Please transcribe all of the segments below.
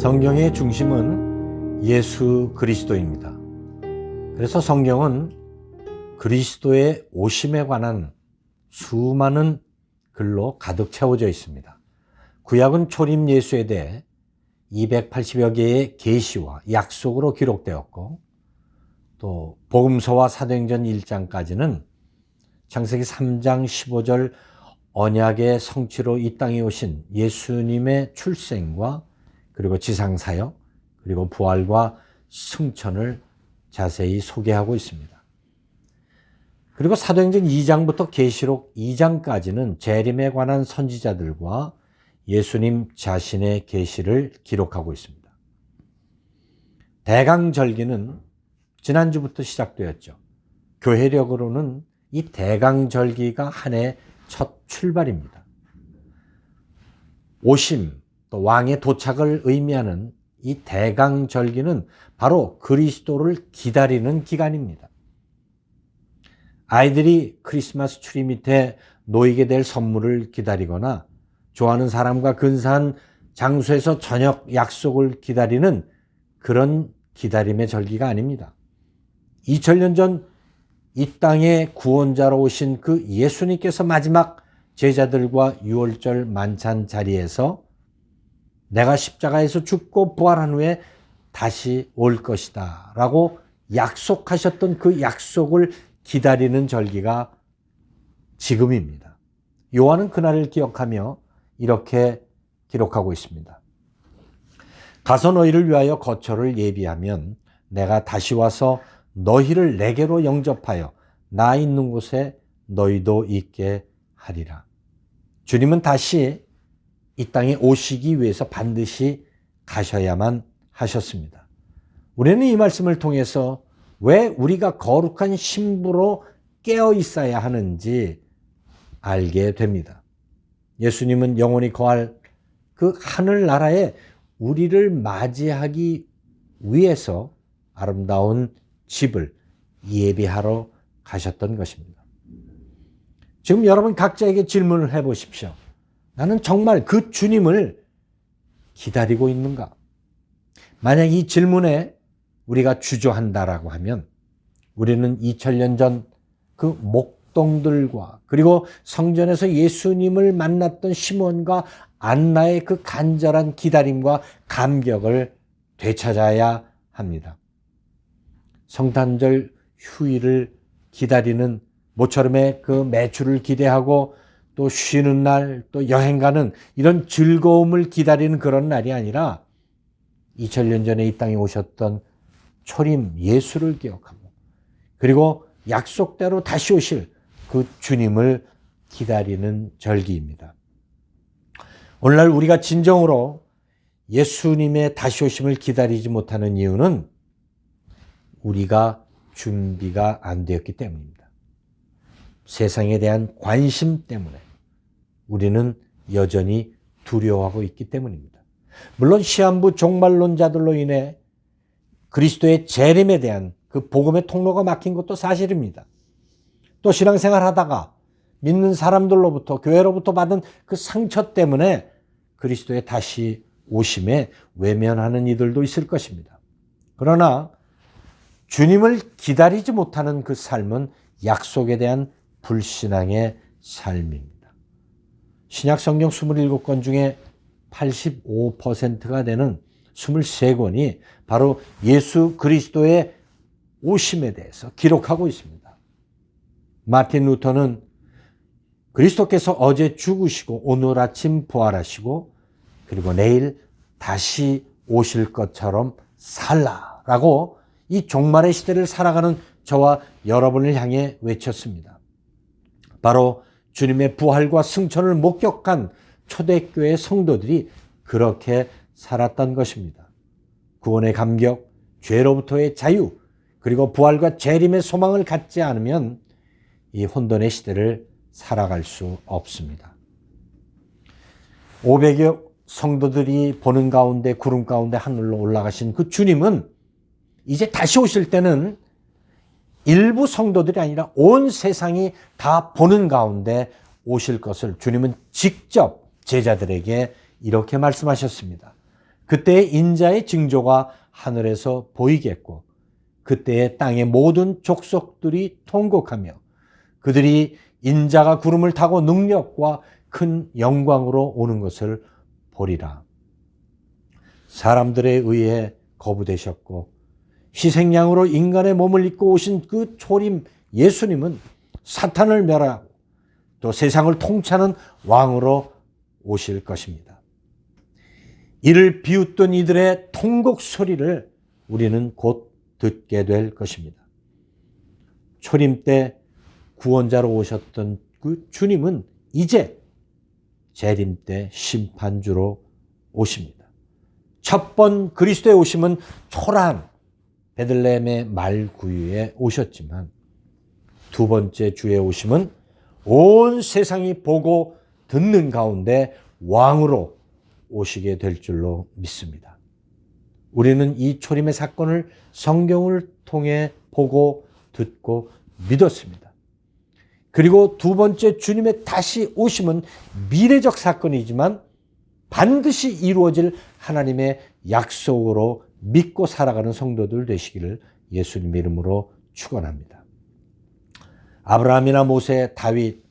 성경의 중심은 예수 그리스도입니다. 그래서 성경은 그리스도의 오심에 관한 수많은 글로 가득 채워져 있습니다. 구약은 초림 예수에 대해 280여 개의 계시와 약속으로 기록되었고, 또 복음서와 사도행전 1장까지는 창세기 3장 15절 언약의 성취로 이 땅에 오신 예수님의 출생과 그리고 지상사역, 그리고 부활과 승천을 자세히 소개하고 있습니다. 그리고 사도행전 2장부터 계시록 2장까지는 재림에 관한 선지자들과 예수님 자신의 계시를 기록하고 있습니다. 대강절기는 지난주부터 시작되었죠. 교회력으로는 이 대강절기가 한 해 첫 출발입니다. 오심, 또 왕의 도착을 의미하는 이 대강절기는 바로 그리스도를 기다리는 기간입니다. 아이들이 크리스마스 트리 밑에 놓이게 될 선물을 기다리거나 좋아하는 사람과 근사한 장소에서 저녁 약속을 기다리는 그런 기다림의 절기가 아닙니다. 2000년 전 이 땅에 구원자로 오신 그 예수님께서 마지막 제자들과 유월절 만찬 자리에서 내가 십자가에서 죽고 부활한 후에 다시 올 것이다 라고 약속하셨던 그 약속을 기다리는 절기가 지금입니다. 요한은 그날을 기억하며 이렇게 기록하고 있습니다. 가서 너희를 위하여 거처를 예비하면 내가 다시 와서 너희를 내게로 영접하여 나 있는 곳에 너희도 있게 하리라. 주님은 다시 이 땅에 오시기 위해서 반드시 가셔야만 하셨습니다. 우리는 이 말씀을 통해서 왜 우리가 거룩한 신부로 깨어 있어야 하는지 알게 됩니다. 예수님은 영원히 거할 그 하늘나라에 우리를 맞이하기 위해서 아름다운 집을 예비하러 가셨던 것입니다. 지금 여러분 각자에게 질문을 해보십시오. 나는 정말 그 주님을 기다리고 있는가? 만약 이 질문에 우리가 주저한다라고 하면 우리는 2000년 전 그 목동들과 그리고 성전에서 예수님을 만났던 시몬과 안나의 그 간절한 기다림과 감격을 되찾아야 합니다. 성탄절 휴일을 기다리는 모처럼의 그 매출을 기대하고 또 쉬는 날, 또 여행 가는 이런 즐거움을 기다리는 그런 날이 아니라 2000년 전에 이 땅에 오셨던 초림 예수를 기억하고 그리고 약속대로 다시 오실 그 주님을 기다리는 절기입니다. 오늘날 우리가 진정으로 예수님의 다시 오심을 기다리지 못하는 이유는 우리가 준비가 안 되었기 때문입니다. 세상에 대한 관심 때문에 우리는 여전히 두려워하고 있기 때문입니다. 물론 시한부 종말론자들로 인해 그리스도의 재림에 대한 그 복음의 통로가 막힌 것도 사실입니다. 또 신앙생활 하다가 믿는 사람들로부터 교회로부터 받은 그 상처 때문에 그리스도의 다시 오심에 외면하는 이들도 있을 것입니다. 그러나 주님을 기다리지 못하는 그 삶은 약속에 대한 불신앙의 삶입니다. 신약 성경 27권 중에 85%가 되는 23권이 바로 예수 그리스도의 오심에 대해서 기록하고 있습니다. 마틴 루터는 그리스도께서 어제 죽으시고 오늘 아침 부활하시고 그리고 내일 다시 오실 것처럼 살라라고 이 종말의 시대를 살아가는 저와 여러분을 향해 외쳤습니다. 바로 주님의 부활과 승천을 목격한 초대교회 성도들이 그렇게 살았던 것입니다. 구원의 감격, 죄로부터의 자유, 그리고 부활과 재림의 소망을 갖지 않으면 이 혼돈의 시대를 살아갈 수 없습니다. 500여 성도들이 보는 가운데 구름 가운데 하늘로 올라가신 그 주님은 이제 다시 오실 때는 일부 성도들이 아니라 온 세상이 다 보는 가운데 오실 것을 주님은 직접 제자들에게 이렇게 말씀하셨습니다. 그때의 인자의 징조가 하늘에서 보이겠고 그때의 땅의 모든 족속들이 통곡하며 그들이 인자가 구름을 타고 능력과 큰 영광으로 오는 것을 보리라. 사람들에 의해 거부되셨고 희생양으로 인간의 몸을 입고 오신 그 초림 예수님은 사탄을 멸하고 또 세상을 통치하는 왕으로 오실 것입니다. 이를 비웃던 이들의 통곡 소리를 우리는 곧 듣게 될 것입니다. 초림 때 구원자로 오셨던 그 주님은 이제 재림 때 심판주로 오십니다. 첫 번 그리스도의 오심은 초라한 베들레헴의 말구유에 오셨지만 두 번째 주의 오심은 온 세상이 보고 듣는 가운데 왕으로 오시게 될 줄로 믿습니다. 우리는 이 초림의 사건을 성경을 통해 보고 듣고 믿었습니다. 그리고 두 번째 주님의 다시 오심은 미래적 사건이지만 반드시 이루어질 하나님의 약속으로 믿고 살아가는 성도들 되시기를 예수님 이름으로 축원합니다. 아브라함이나 모세, 다윗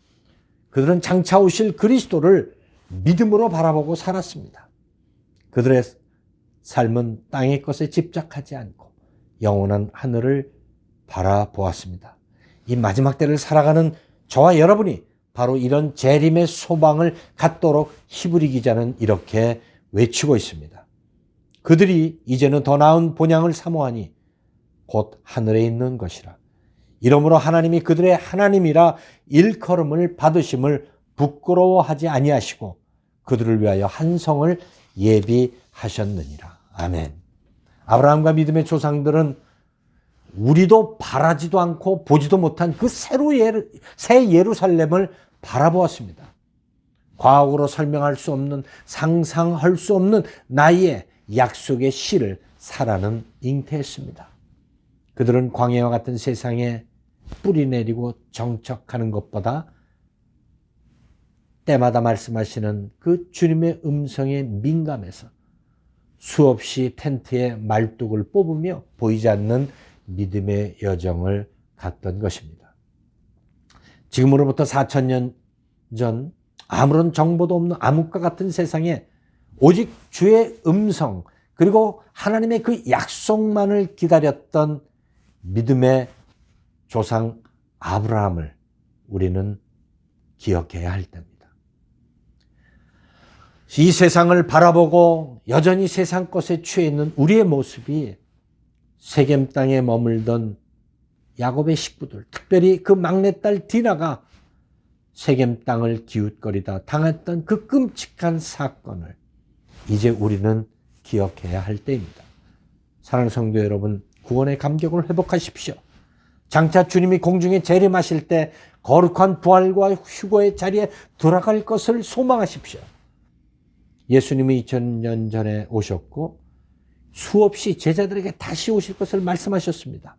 그들은 장차 오실 그리스도를 믿음으로 바라보고 살았습니다. 그들의 삶은 땅의 것에 집착하지 않고 영원한 하늘을 바라보았습니다. 이 마지막 때를 살아가는 저와 여러분이 바로 이런 재림의 소망을 갖도록 히브리 기자는 이렇게 외치고 있습니다. 그들이 이제는 더 나은 본향을 사모하니 곧 하늘에 있는 것이라. 이러므로 하나님이 그들의 하나님이라 일컬음을 받으심을 부끄러워하지 아니하시고 그들을 위하여 한 성을 예비하셨느니라. 아멘. 아브라함과 믿음의 조상들은 우리도 바라지도 않고 보지도 못한 그 새 예루살렘을 바라보았습니다. 과학으로 설명할 수 없는, 상상할 수 없는 나이에 약속의 씨를 살아는 잉태했습니다. 그들은 광야와 같은 세상에 뿌리 내리고 정착하는 것보다 때마다 말씀하시는 그 주님의 음성에 민감해서 수없이 텐트에 말뚝을 뽑으며 보이지 않는 믿음의 여정을 갔던 것입니다. 지금으로부터 4,000년 전 아무런 정보도 없는 암흑과 같은 세상에 오직 주의 음성 그리고 하나님의 그 약속만을 기다렸던 믿음의 조상 아브라함을 우리는 기억해야 할 때입니다. 이 세상을 바라보고 여전히 세상 것에 취해 있는 우리의 모습이 세겜 땅에 머물던 야곱의 식구들, 특별히 그 막내딸 디나가 세겜 땅을 기웃거리다 당했던 그 끔찍한 사건을 이제 우리는 기억해야 할 때입니다. 사랑하는 성도 여러분, 구원의 감격을 회복하십시오. 장차 주님이 공중에 재림하실 때 거룩한 부활과 휴거의 자리에 돌아갈 것을 소망하십시오. 예수님이 2000년 전에 오셨고 수없이 제자들에게 다시 오실 것을 말씀하셨습니다.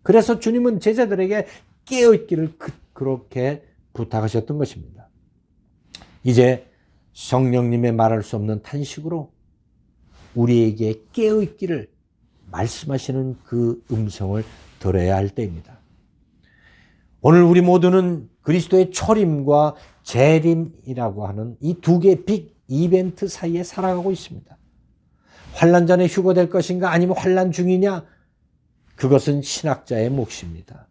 그래서 주님은 제자들에게 깨어있기를 그렇게 부탁하셨던 것입니다. 이제 성령님의 말할 수 없는 탄식으로 우리에게 깨어있기를 말씀하시는 그 음성을 들어야 할 때입니다. 오늘 우리 모두는 그리스도의 초림과 재림이라고 하는 이 두 개의 빅 이벤트 사이에 살아가고 있습니다. 환난 전에 휴거될 것인가 아니면 환난 중이냐? 그것은 신학자의 몫입니다.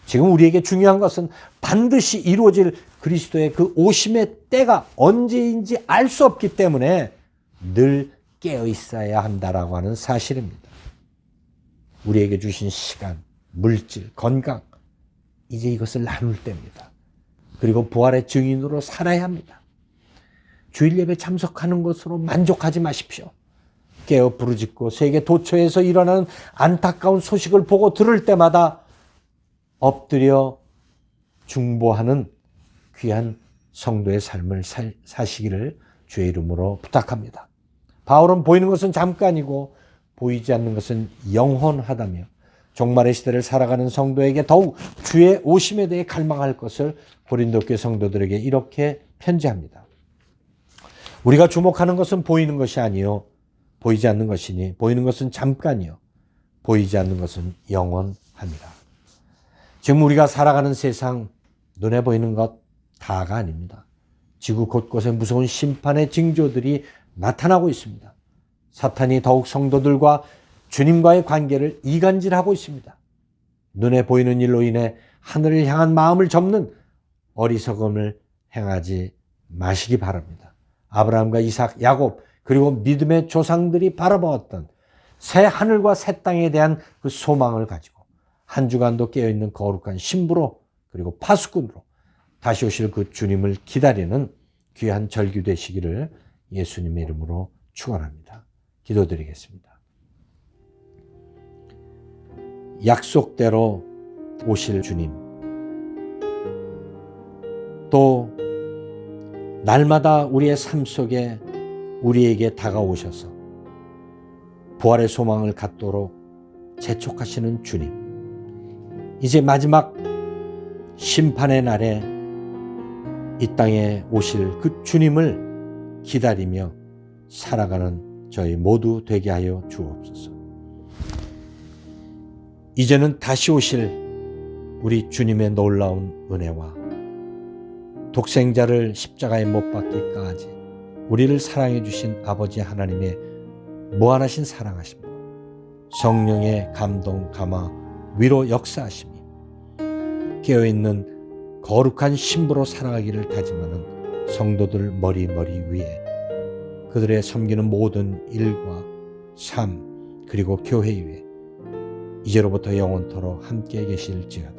지금 우리에게 중요한 것은 반드시 이루어질 그리스도의 그 오심의 때가 언제인지 알 수 없기 때문에 늘 깨어 있어야 한다라고 하는 사실입니다. 우리에게 주신 시간, 물질, 건강, 이제 이것을 나눌 때입니다. 그리고 부활의 증인으로 살아야 합니다. 주일 예배 참석하는 것으로 만족하지 마십시오. 깨어 부르짖고 세계 도처에서 일어나는 안타까운 소식을 보고 들을 때마다 엎드려 중보하는 귀한 성도의 삶을 사시기를 주의 이름으로 부탁합니다. 바울은 보이는 것은 잠깐이고 보이지 않는 것은 영원하다며 종말의 시대를 살아가는 성도에게 더욱 주의 오심에 대해 갈망할 것을 고린도 교회 성도들에게 이렇게 편지합니다. 우리가 주목하는 것은 보이는 것이 아니요 보이지 않는 것이니 보이는 것은 잠깐이요 보이지 않는 것은 영원함이라. 지금 우리가 살아가는 세상 눈에 보이는 것 다가 아닙니다. 지구 곳곳에 무서운 심판의 징조들이 나타나고 있습니다. 사탄이 더욱 성도들과 주님과의 관계를 이간질하고 있습니다. 눈에 보이는 일로 인해 하늘을 향한 마음을 접는 어리석음을 행하지 마시기 바랍니다. 아브라함과 이삭, 야곱 그리고 믿음의 조상들이 바라보았던 새 하늘과 새 땅에 대한 그 소망을 가지고 한 주간도 깨어있는 거룩한 신부로 그리고 파수꾼으로 다시 오실 그 주님을 기다리는 귀한 절규 되시기를 예수님의 이름으로 축원합니다. 기도드리겠습니다. 약속대로 오실 주님, 또 날마다 우리의 삶 속에 우리에게 다가오셔서 부활의 소망을 갖도록 재촉하시는 주님, 이제 마지막 심판의 날에 이 땅에 오실 그 주님을 기다리며 살아가는 저희 모두 되게 하여 주옵소서. 이제는 다시 오실 우리 주님의 놀라운 은혜와 독생자를 십자가에 못 박기까지 우리를 사랑해 주신 아버지 하나님의 무한하신 사랑하심과 성령의 감동, 감화, 위로 역사하심이 깨어있는 거룩한 신부로 살아가기를 다짐하는 성도들 머리 위에 그들의 섬기는 모든 일과 삶 그리고 교회 위에 이제로부터 영원토록 함께 계실지어다.